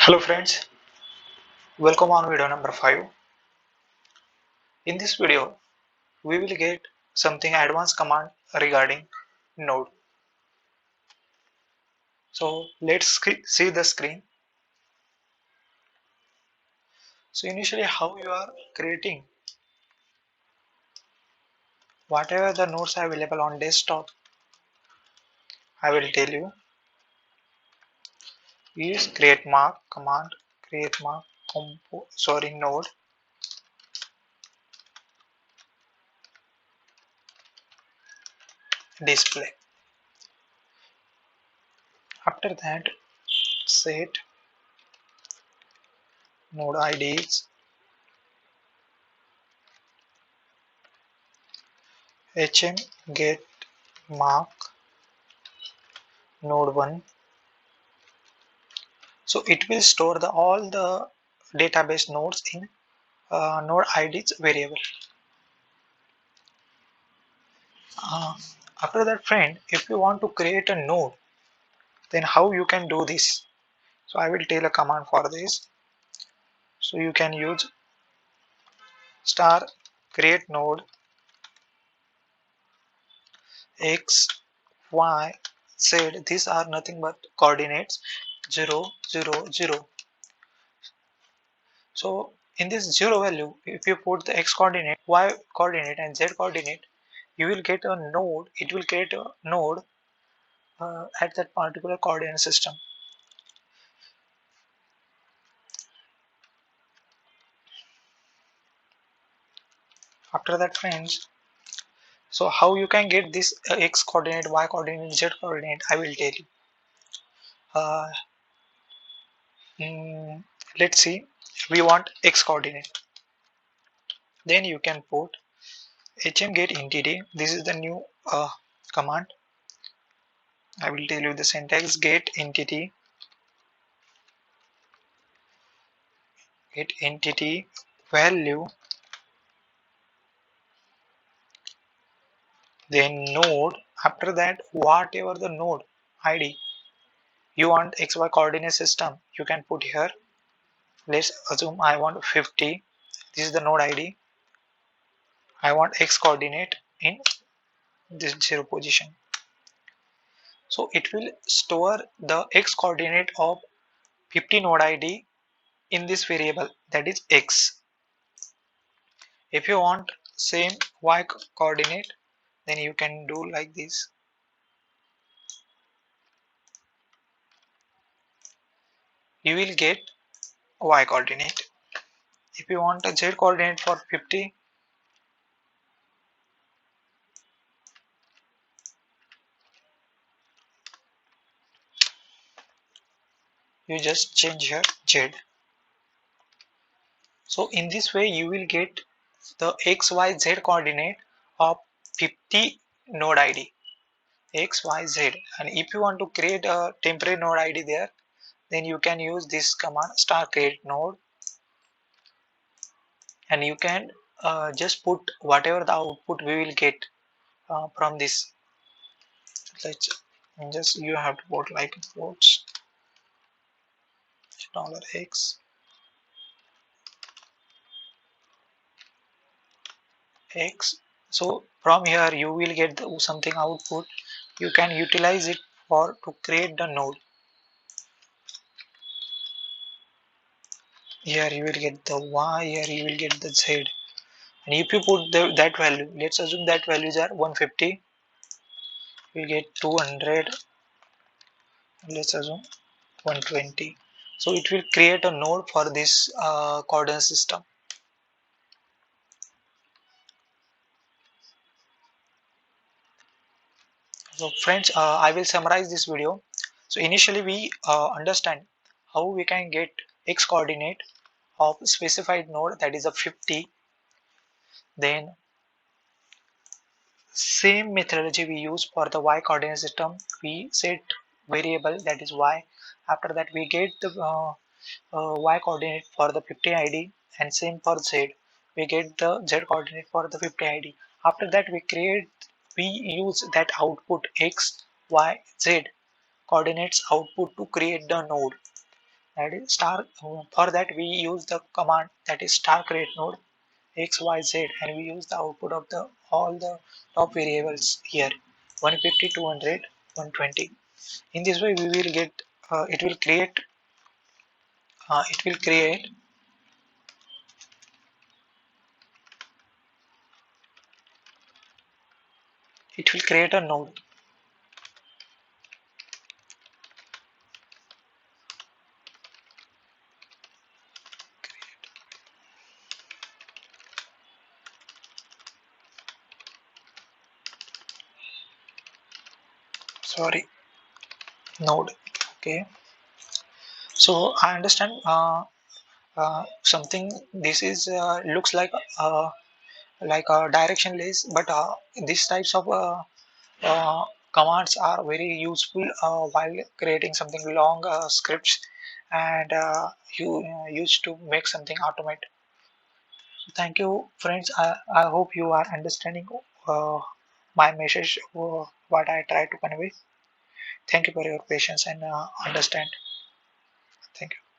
Hello friends, welcome on video number 5. In this video, we will get something advanced command regarding node. So let's see the screen. So initially how you are creating whatever the nodes are available on desktop, I will tell you. Use create mark command, create mark node. Display. After that, set node IDs, hm get mark node 1. So it will store all the database nodes in node IDs variable. Uh, After that, friend, if you want to create a node, then how you can do this? So I will tell a command for this. So you can use star create node x, y, z. These are nothing but coordinates 0, 0, 0. So in this 0 value, if you put the x coordinate, y coordinate and z coordinate, you will get a node. It will create a node at that particular coordinate system. After that, friends, so how you can get this x coordinate, y coordinate, z coordinate, I will tell you. Uh, mm, let's see, we want x coordinate. Then you can put hm get entity. This is the new command. I will tell you the syntax. Get entity value, then node. After that, whatever the node ID you want xy coordinate system, you can put here. Let's assume I want 50. This is the node ID. I want x coordinate in this 0 position. So it will store the x coordinate of 50 node ID in this variable, that is x. If you want same y coordinate, then you can do like this. You will get y coordinate. If you want a z coordinate for 50, you just change here z. So in this way you will get the x, y, z coordinate of 50 node ID, x, y, z. And if you want to create a temporary node ID there, then you can use this command star create node, and you can just put whatever the output we will get from this. Let's just, you have to put like quotes $x x. So from here you will get something output. You can utilize it for to create the node. Here you will get the y, here you will get the z. And if you put that value, let's assume that values are 150, we get 200, let's assume 120. So it will create a node for this coordinate system. So friends, I will summarize this video. So initially we understand how we can get x coordinate of specified node, that is a 50. Then same methodology we use for the y coordinate system. We set variable, that is y. After that we get the y coordinate for the 50 ID, and same for z. We get the z coordinate for the 50 ID. After that we use that output x, y, z coordinates output to create the node. That is star. For that we use the command that is star create node xyz, and we use the output of the all the top variables here, 150, 200, 120. In this way we will get it will create uh, it will create it will create a node. Sorry, node. Okay, so I understand something. This is looks like a directionless, but these types of uh, commands are very useful while creating something long scripts, and you used to make something automate. Thank you, friends. I hope you are understanding my message, what I try to convey. Thank you for your patience and understand. Thank you.